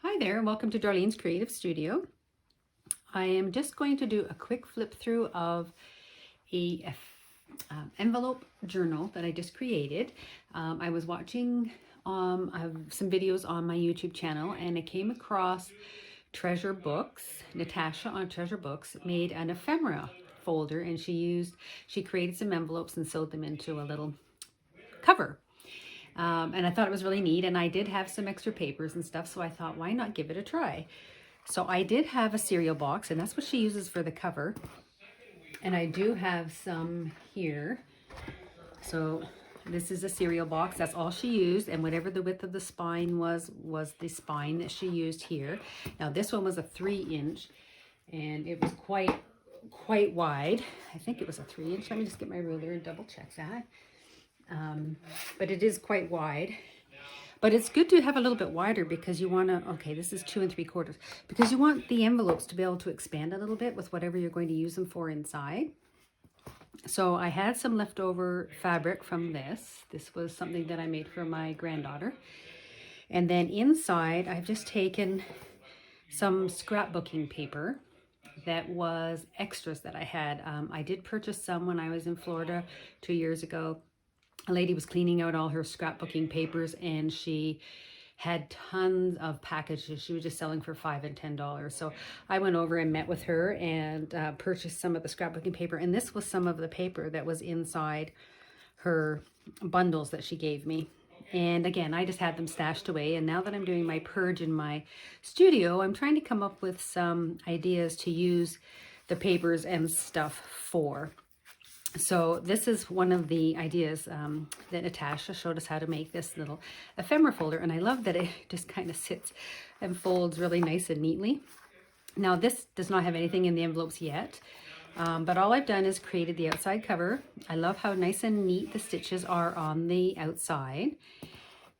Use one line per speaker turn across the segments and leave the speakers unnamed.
Hi there, and welcome to Darlene's Creative Studio. I am just going to do a quick flip through of a envelope journal that I just created. I was watching I have some videos on my YouTube channel, and I came across Treasure Books. Natasha on Treasure Books made an ephemera folder, and she created some envelopes and sewed them into a little cover. And I thought it was really neat, and I did have some extra papers and stuff, so I thought, why not give it a try? So I did have a cereal box, and that's what she uses for the cover. And I do have some here. So this is a cereal box. That's all she used, and whatever the width of the spine was the spine that she used here. Now this one was a 3-inch, and it was quite wide. I think it was a 3-inch. Let me just get my ruler and double check that. But it is quite wide. But it's good to have a little bit wider because you want to, okay, this is 2 3/4, because you want the envelopes to be able to expand a little bit with whatever you're going to use them for inside. So I had some leftover fabric from this. This was something that I made for my granddaughter. And then inside, I've just taken some scrapbooking paper that was extras that I had. I did purchase some when I was in Florida 2 years ago. A lady was cleaning out all her scrapbooking papers, and she had tons of packages. She was just selling for $5 and $10. So I went over and met with her and purchased some of the scrapbooking paper. And this was some of the paper that was inside her bundles that she gave me. And again, I just had them stashed away. And now that I'm doing my purge in my studio, I'm trying to come up with some ideas to use the papers and stuff for. So this is one of the ideas that Natasha showed us how to make this little ephemera folder. And I love that it just kind of sits and folds really nice and neatly. Now this does not have anything in the envelopes yet, but all I've done is created the outside cover. I love how nice and neat the stitches are on the outside.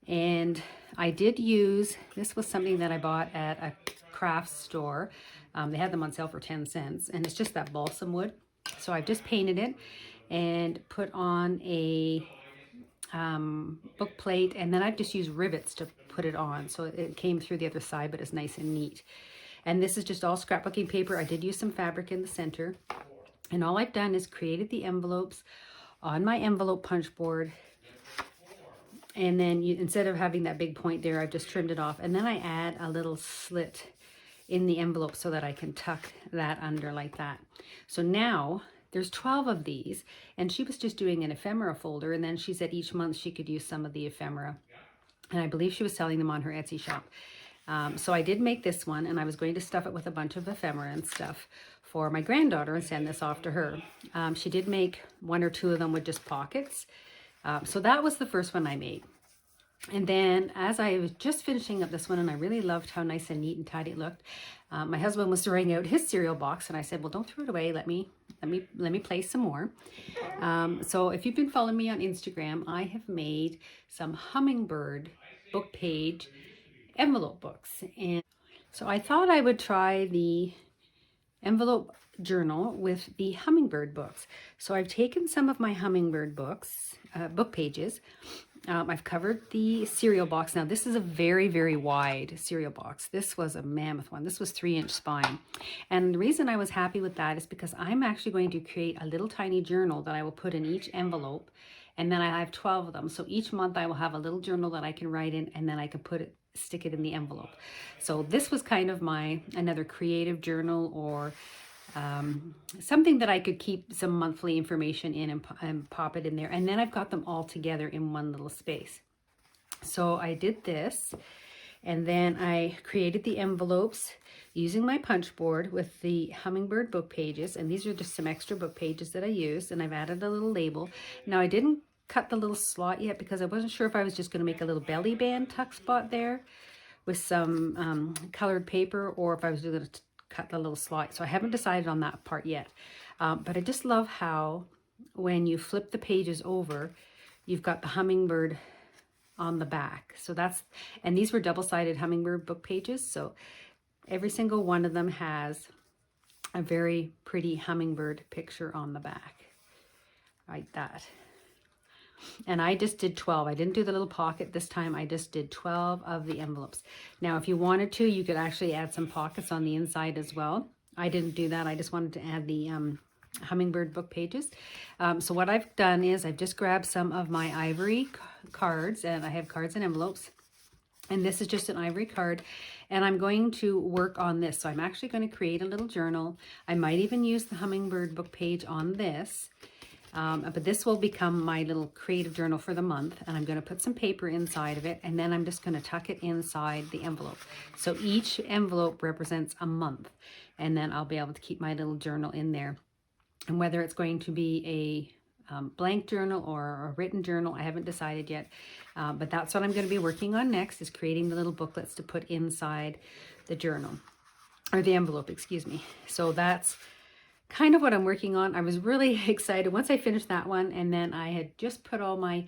And I did use, this was something that I bought at a craft store. They had them on sale for 10 cents, and it's just that balsam wood. So I've just painted it and put on a book plate, and then I've just used rivets to put it on. So it came through the other side, but it's nice and neat. And this is just all scrapbooking paper. I did use some fabric in the center. And all I've done is created the envelopes on my envelope punch board. And then instead of having that big point there, I've just trimmed it off. And then I add a little slit in the envelope so that I can tuck that under like that. So now there's 12 of these, and she was just doing an ephemera folder, and then she said each month she could use some of the ephemera. And I believe she was selling them on her Etsy shop. So I did make this one, and I was going to stuff it with a bunch of ephemera and stuff for my granddaughter and send this off to her. She did make 1 or 2 of them with just pockets. So that was the first one I made. And then as I was just finishing up this one, and I really loved how nice and neat and tidy it looked, my husband was throwing out his cereal box, and I said, well, don't throw it away. Let me play some more. So if you've been following me on Instagram, I have made some hummingbird book page envelope books. And so I thought I would try the envelope journal with the hummingbird books. So I've taken some of my hummingbird books, book pages. I've covered the cereal box. Now this is a very, very wide cereal box. This was a mammoth one. This was 3-inch spine. And the reason I was happy with that is because I'm actually going to create a little tiny journal that I will put in each envelope. And then I have 12 of them. So each month I will have a little journal that I can write in, and then I can stick it in the envelope. So this was kind of another creative journal, or something that I could keep some monthly information in and pop it in there. And then I've got them all together in one little space. So I did this, and then I created the envelopes using my punch board with the hummingbird book pages. And these are just some extra book pages that I used, and I've added a little label. Now I didn't cut the little slot yet because I wasn't sure if I was just going to make a little belly band tuck spot there with some colored paper, or if I was going to cut the little slot. So I haven't decided on that part yet. But I just love how when you flip the pages over, you've got the hummingbird on the back. So and these were double-sided hummingbird book pages. So every single one of them has a very pretty hummingbird picture on the back, like that. And I just did 12. I didn't do the little pocket this time. I just did 12 of the envelopes. Now, if you wanted to, you could actually add some pockets on the inside as well. I didn't do that. I just wanted to add the hummingbird book pages. So what I've done is I've just grabbed some of my ivory cards, and I have cards and envelopes. And this is just an ivory card, and I'm going to work on this. So I'm actually going to create a little journal. I might even use the hummingbird book page on this. But this will become my little creative journal for the month, and I'm going to put some paper inside of it, and then I'm just going to tuck it inside the envelope. So each envelope represents a month, and then I'll be able to keep my little journal in there. And whether it's going to be a blank journal or a written journal, I haven't decided yet, but that's what I'm going to be working on next, is creating the little booklets to put inside the journal, or the envelope, excuse me. So that's kind of what I'm working on. I was really excited once I finished that one, and then I had just put all my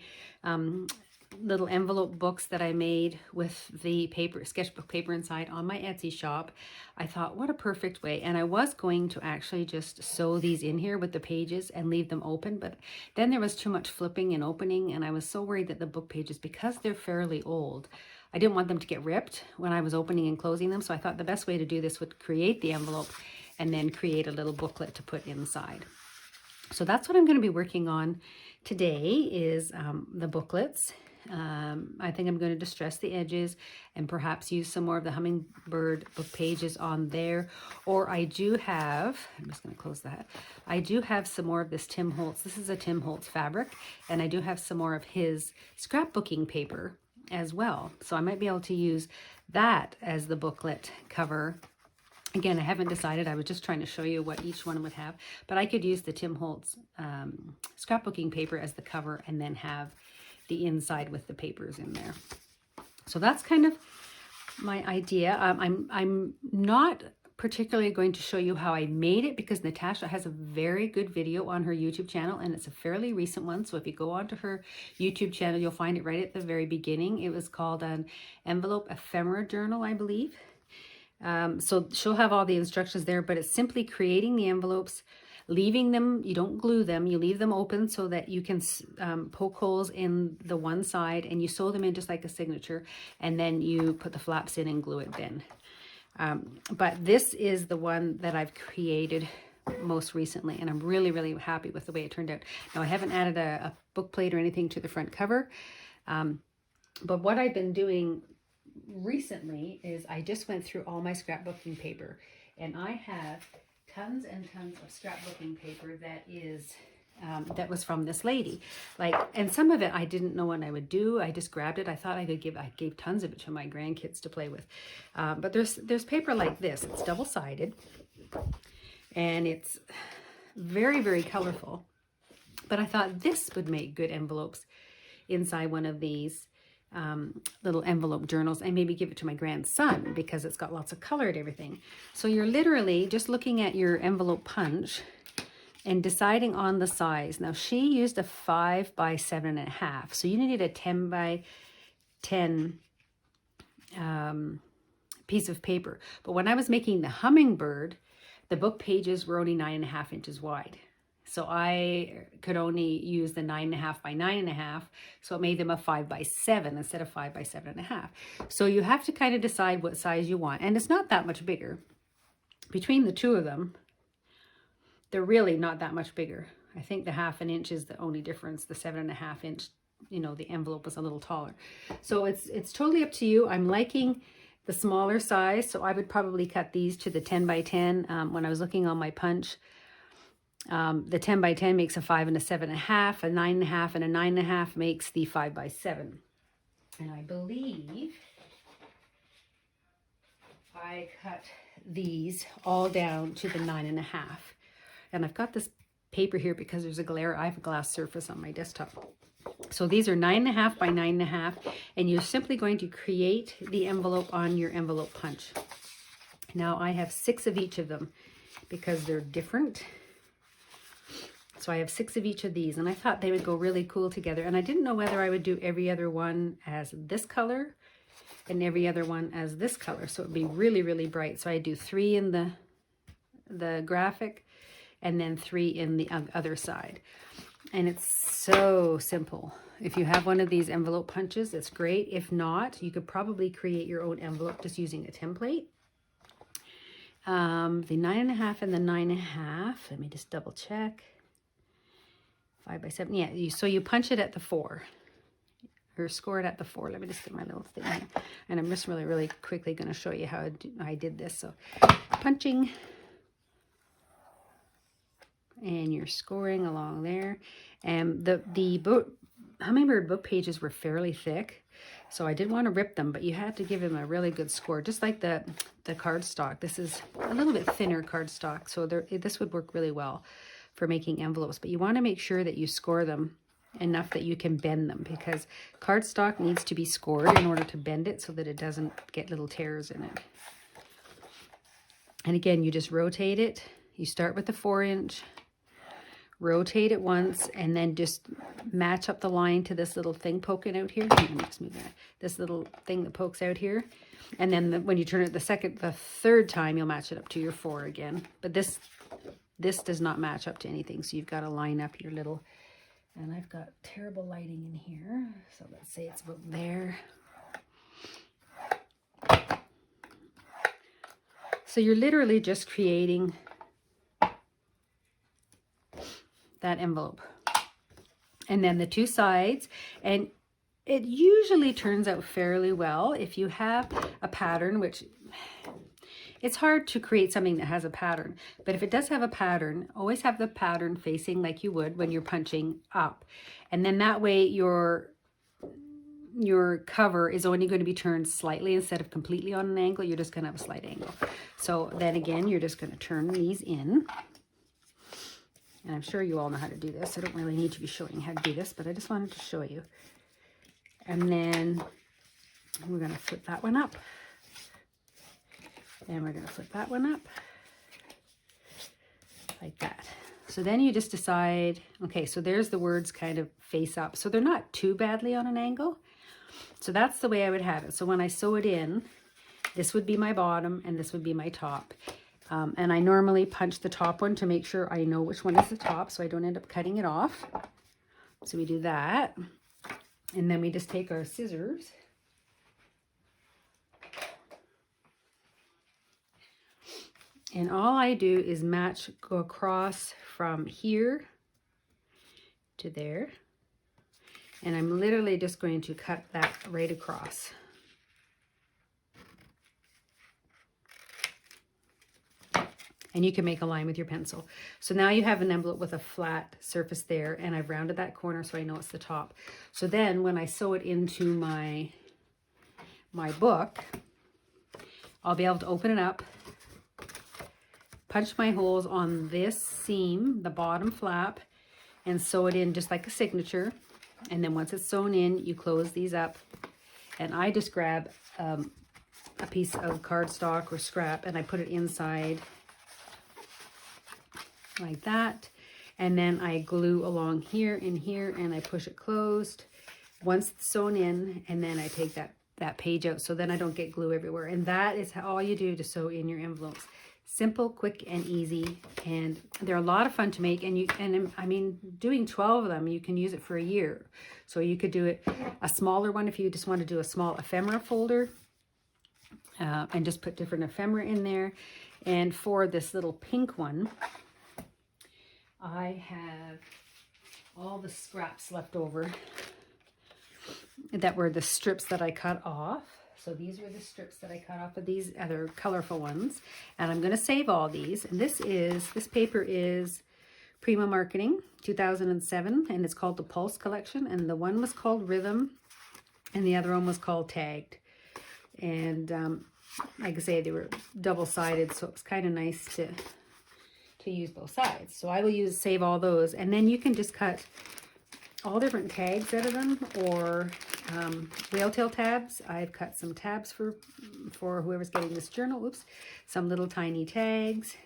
little envelope books that I made with the paper, sketchbook paper inside, on my Etsy shop. I thought, what a perfect way. And I was going to actually just sew these in here with the pages and leave them open, but then there was too much flipping and opening, and I was so worried that the book pages, because they're fairly old, I didn't want them to get ripped when I was opening and closing them. So I thought the best way to do this would create the envelope and then create a little booklet to put inside. So that's what I'm going to be working on today, is the booklets. I think I'm going to distress the edges and perhaps use some more of the hummingbird book pages on there. Or I do have, I'm just going to close that. I do have some more of this Tim Holtz. This is a Tim Holtz fabric, and I do have some more of his scrapbooking paper as well. So I might be able to use that as the booklet cover. Again, I haven't decided. I was just trying to show you what each one would have, but I could use the Tim Holtz scrapbooking paper as the cover, and then have the inside with the papers in there. So that's kind of my idea. I'm not particularly going to show you how I made it, because Natasha has a very good video on her YouTube channel, and it's a fairly recent one. So if you go onto her YouTube channel, you'll find it right at the very beginning. It was called an envelope ephemera journal, I believe. So she'll have all the instructions there, but it's simply creating the envelopes, leaving them, you don't glue them, you leave them open so that you can poke holes in the one side, and you sew them in just like a signature, and then you put the flaps in and glue it then. But this is the one that I've created most recently, and I'm really, really happy with the way it turned out. Now, I haven't added a book plate or anything to the front cover, but what I've been doing recently is I just went through all my scrapbooking paper, and I have tons and tons of scrapbooking paper that is that was from this lady. And some of it I didn't know what I would do. I just grabbed it. I thought I gave tons of it to my grandkids to play with. But there's paper like this. It's double-sided, and it's very, very colorful. But I thought this would make good envelopes inside one of these little envelope journals, and maybe give it to my grandson, because it's got lots of color and everything. So you're literally just looking at your envelope punch and deciding on the size. Now, she used a 5 by 7.5, so you needed a 10 by 10 piece of paper. But when I was making the hummingbird, the book pages were only 9.5 inches wide. So I could only use the 9.5 by 9.5. So it made them a 5 by 7 instead of 5 by 7.5. So you have to kind of decide what size you want. And it's not that much bigger. Between the two of them, they're really not that much bigger. I think the 1/2 inch is the only difference. The 7.5 inch, the envelope was a little taller. So it's totally up to you. I'm liking the smaller size. So I would probably cut these to the 10 by 10. When I was looking on my punch, the 10 by 10 makes a 5 and a 7.5, a 9.5 and a 9.5 makes the 5 by 7. And I believe I cut these all down to the 9.5. And I've got this paper here because there's a glare. I have a glass surface on my desktop. So these are 9.5 by 9.5, and you're simply going to create the envelope on your envelope punch. Now I have 6 of each of them because they're different. So I have 6 of each of these, and I thought they would go really cool together. And I didn't know whether I would do every other one as this color and every other one as this color. So it would be really, really bright. So I do 3 in the graphic, and then 3 in the other side. And it's so simple. If you have one of these envelope punches, it's great. If not, you could probably create your own envelope just using a template. The 9.5 and the 9.5. Let me just double check. 5 by 7. Yeah, so you punch it at the 4. Or score it at the 4. Let me just get my little thing here. And I'm just really quickly going to show you how I did this. So punching. And you're scoring along there. And the hummingbird book pages were fairly thick, so I didn't want to rip them, but you had to give them a really good score, just like the cardstock. This is a little bit thinner cardstock, so this would work really well for making envelopes, but you want to make sure that you score them enough that you can bend them, because cardstock needs to be scored in order to bend it so that it doesn't get little tears in it. And again, you just rotate it. You start with the 4-inch, rotate it once, and then just match up the line to this little thing poking out here. Let me just move that. This little thing that pokes out here. And then when you turn it the 3rd time, you'll match it up to your 4 again. But this does not match up to anything, so you've got to line up your little, and I've got terrible lighting in here, so let's say it's about there. So you're literally just creating that envelope. And then the 2 sides, and it usually turns out fairly well if you have a pattern, which it's hard to create something that has a pattern, but if it does have a pattern, always have the pattern facing like you would when you're punching up. And then that way your cover is only going to be turned slightly instead of completely on an angle. You're just going to have a slight angle. So then again, you're just going to turn these in. And I'm sure you all know how to do this. I don't really need to be showing how to do this, but I just wanted to show you. And then we're going to flip that one up. And we're going to flip that one up. Like that. So then you just decide, okay, so there's the words kind of face up. So they're not too badly on an angle. So that's the way I would have it. So when I sew it in, this would be my bottom and this would be my top. And I normally punch the top one to make sure I know which one is the top so I don't end up cutting it off. So we do that. And then we just take our scissors. And all I do is go across from here to there. And I'm literally just going to cut that right across. And you can make a line with your pencil. So now you have an envelope with a flat surface there, and I've rounded that corner so I know it's the top. So then when I sew it into my book, I'll be able to open it up, punch my holes on this seam, the bottom flap, and sew it in just like a signature. And then once it's sewn in, you close these up. And I just grab a piece of cardstock or scrap and I put it inside like that. And then I glue along here and here and I push it closed once it's sewn in, and then I take that page out so then I don't get glue everywhere. And that is all you do to sew in your envelopes. Simple, quick, and easy, and they're a lot of fun to make. And I mean, doing 12 of them, you can use it for a year. So you could do it a smaller one if you just want to do a small ephemera folder, and just put different ephemera in there. And for this little pink one, I have all the scraps left over that were the strips that I cut off. So these were the strips that I cut off of these other colorful ones. And I'm going to save all these. And this paper is Prima Marketing 2007, and it's called the Pulse Collection. And the one was called Rhythm, and the other one was called Tagged. And like I say, they were double-sided, so it's kind of nice to use both sides. So I will save all those, and then you can just cut all different tags out of them, or whale tail tabs. I've cut some tabs for whoever's getting this journal. Oops, some little tiny tags,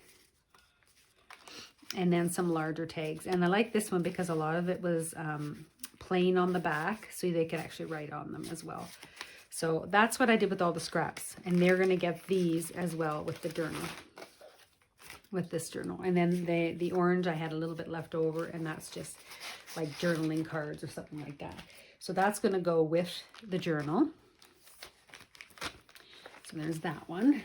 and then some larger tags. And I like this one because a lot of it was plain on the back, so they could actually write on them as well. So that's what I did with all the scraps, and they're going to get these as well with the journal, with this journal. And then the orange, I had a little bit left over, and that's just like journaling cards or something like that. So that's going to go with the journal. So there's that one.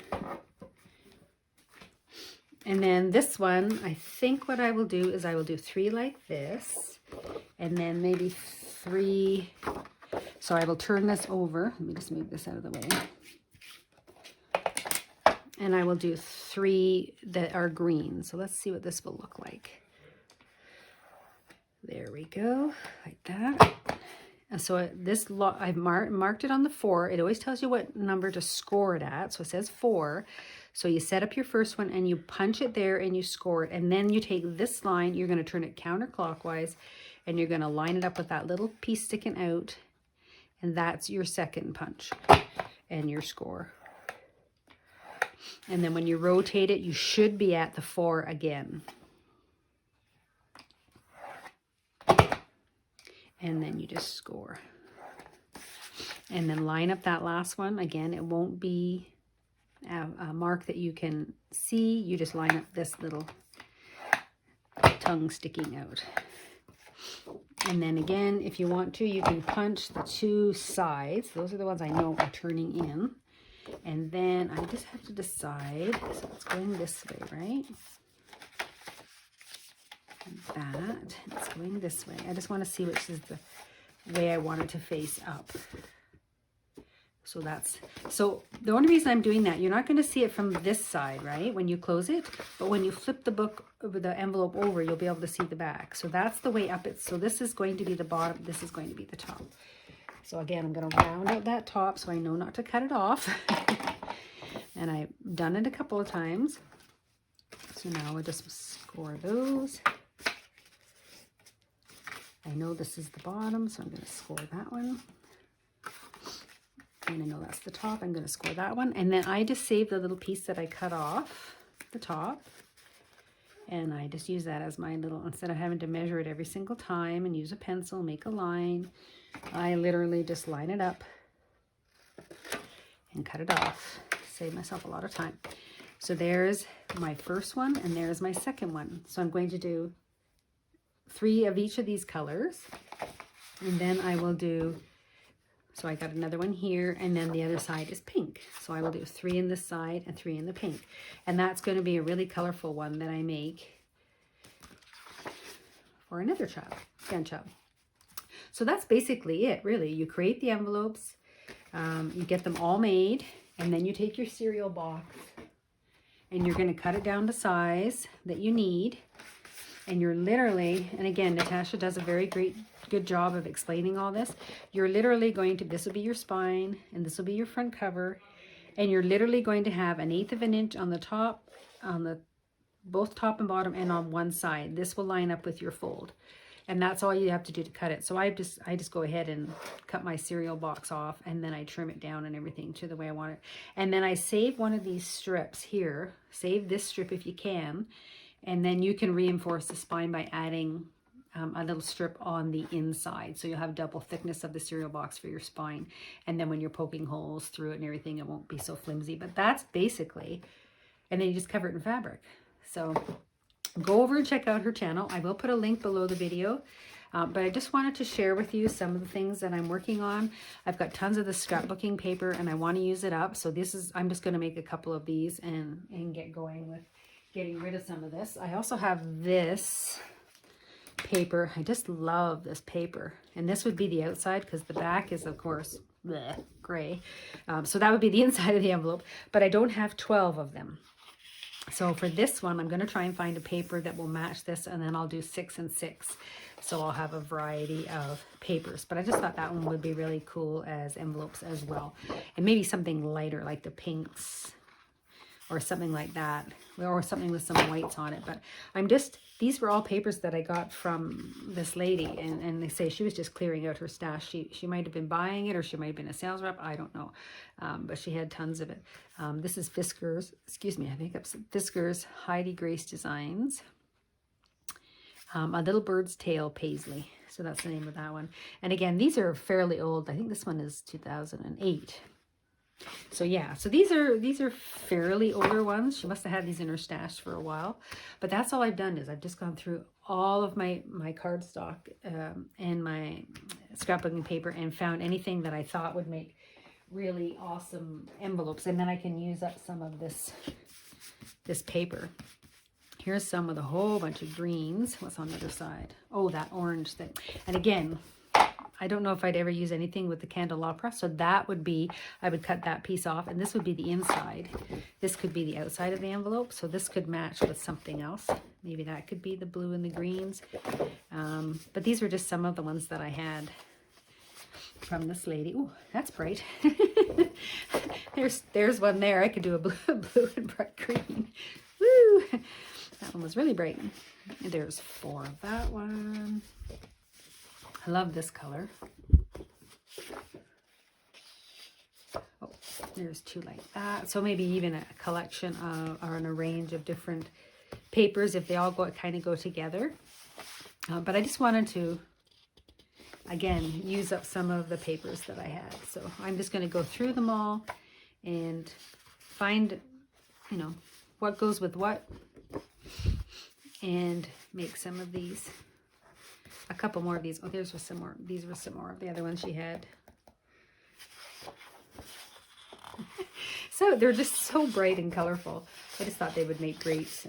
And then this one, I think what I will do is I will do 3 like this, and then maybe 3. So I will turn this over. Let me just move this out of the way. And I will do 3 that are green. So let's see what this will look like. There we go, like that. And so this I've marked it on the 4. It always tells you what number to score it at. So it says 4. So you set up your first one and you punch it there and you score it. And then you take this line, you're going to turn it counterclockwise, and you're going to line it up with that little piece sticking out. And that's your second punch and your score. And then when you rotate it, you should be at the 4 again. And then you just score. And then line up that last one. Again, it won't be a mark that you can see. You just line up this little tongue sticking out. And then again, if you want to, you can punch the 2 sides. Those are the ones I know are turning in. And then I just have to decide. So it's going this way, right? That it's going this way. I just want to see which is the way I want it to face up. So the only reason I'm doing that, you're not going to see it from this side, right, when you close it, but when you flip the book over the envelope over, you'll be able to see the back. So that's the way up it. So this is going to be the bottom, this is going to be the top. So again, I'm going to round out that top so I know not to cut it off. And I've done it a couple of times. So now we'll just score those. I know this is the bottom, so I'm going to score that one. And I know that's the top. I'm going to score that one. And then I just save the little piece that I cut off the top. And I just use that as my little, instead of having to measure it every single time and use a pencil, make a line, I literally just line it up and cut it off. Save myself a lot of time. So there's my first one and there's my second one. So I'm going to do 3 of each of these colors, and then I will do, so I got another one here, and then the other side is pink. So I will do 3 in this side and 3 in the pink, and that's going to be a really colorful one that I make for another child, grandchild. So that's basically it, really. You create the envelopes, you get them all made, and then you take your cereal box and you're going to cut it down to size that you need. And you're literally, and again, Natasha does a very good job of explaining all this. You're literally going to, this will be your spine, and this will be your front cover, and you're literally going to have 1/8 of an inch on the top, on the both top and bottom, and on one side. This will line up with your fold, and that's all you have to do to cut it. So I just go ahead and cut my cereal box off, and then I trim it down and everything to the way I want it. And then I save one of these strips here. Save this strip if you can. And then you can reinforce the spine by adding a little strip on the inside. So you'll have double thickness of the cereal box for your spine. And then when you're poking holes through it and everything, it won't be so flimsy. But that's basically, and then you just cover it in fabric. So go over and check out her channel. I will put a link below the video. But I just wanted to share with you some of the things that I'm working on. I've got tons of the scrapbooking paper and I want to use it up. So this is, I'm just going to make a couple of these and get going with getting rid of some of this. I also have this paper. I just love this paper. And this would be the outside because the back is, of course, gray. So that would be the inside of the envelope. But I don't have 12 of them. So for this one, I'm going to try and find a paper that will match this, and then I'll do 6 and 6. So I'll have a variety of papers. But I just thought that one would be really cool as envelopes as well. And maybe something lighter like the pinks or something like that, or something with some whites on it. But I'm just, these were all papers that I got from this lady, and they say she was just clearing out her stash. She might have been buying it, or she might have been a sales rep, I don't know. But she had tons of it. This is Fisker's, excuse me, I think that's Fisker's Heidi Grace Designs. A Little Bird's Tail Paisley. So that's the name of that one. And again, these are fairly old. I think this one is 2008. So yeah, so these are fairly older ones. She must have had these in her stash for a while, but that's all I've done is I've just gone through all of my cardstock and my scrapbooking paper and found anything that I thought would make really awesome envelopes, and then I can use up some of this paper. Here's some with a whole bunch of greens. What's on the other side? Oh, that orange thing. And again, I don't know if I'd ever use anything with the candelabra, so that would be, I would cut that piece off, and this would be the inside. This could be the outside of the envelope, so this could match with something else. Maybe that could be the blue and the greens. But these were just some of the ones that I had from this lady. Oh, that's bright. There's one there. I could do a blue and bright green. Woo! That one was really bright. There's 4 of that one. I love this color. Oh, there's 2 like that. So maybe even a collection of, or in a range of different papers if they all kind of go together. But I just wanted to, again, use up some of the papers that I had. So I'm just going to go through them all and find, you know, what goes with what, and make some of these. A couple more of these. Oh, there's some more. These were some more of the other ones she had. So they're just so bright and colorful. I just thought they would make great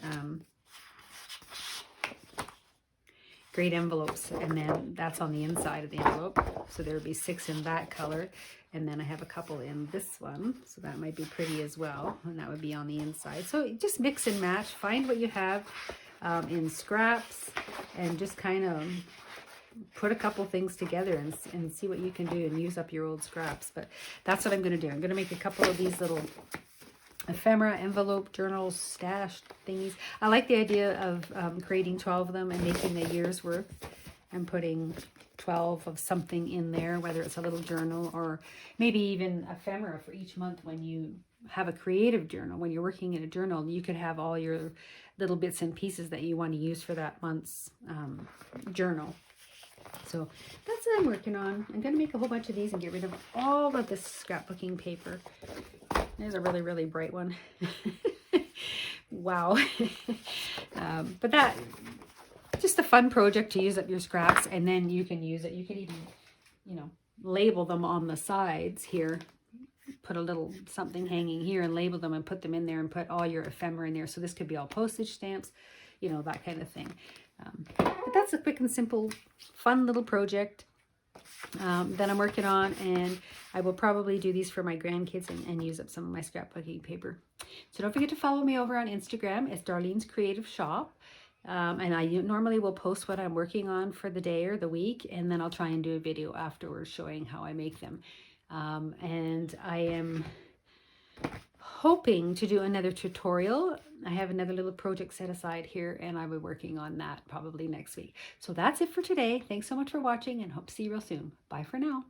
great envelopes. And then that's on the inside of the envelope. So there would be 6 in that color. And then I have a couple in this one. So that might be pretty as well. And that would be on the inside. So just mix and match. Find what you have in scraps and just kind of put a couple things together and see what you can do and use up your old scraps. But that's what I'm going to do. I'm going to make a couple of these little ephemera envelope journals, stash thingies. I like the idea of creating 12 of them and making a year's worth and putting 12 of something in there, whether it's a little journal or maybe even ephemera for each month. When you have a creative journal, when you're working in a journal, you could have all your little bits and pieces that you want to use for that month's journal. So that's what I'm working on. I'm going to make a whole bunch of these and get rid of all of this scrapbooking paper. There's a really, really bright one. Wow. But that, just a fun project to use up your scraps, and then you can use it. You can even, you know, label them on the sides here. Put a little something hanging here and label them and put them in there and put all your ephemera in there. So this could be all postage stamps, you know, that kind of thing. But that's a quick and simple, fun little project that I'm working on, and I will probably do these for my grandkids and use up some of my scrapbooking paper. So don't forget to follow me over on Instagram. It's Darlene's Creative Shop. And I normally will post what I'm working on for the day or the week, and then I'll try and do a video afterwards showing how I make them. And I am hoping to do another tutorial. I have another little project set aside here, and I'll be working on that probably next week. So that's it for today. Thanks so much for watching, and hope to see you real soon. Bye for now.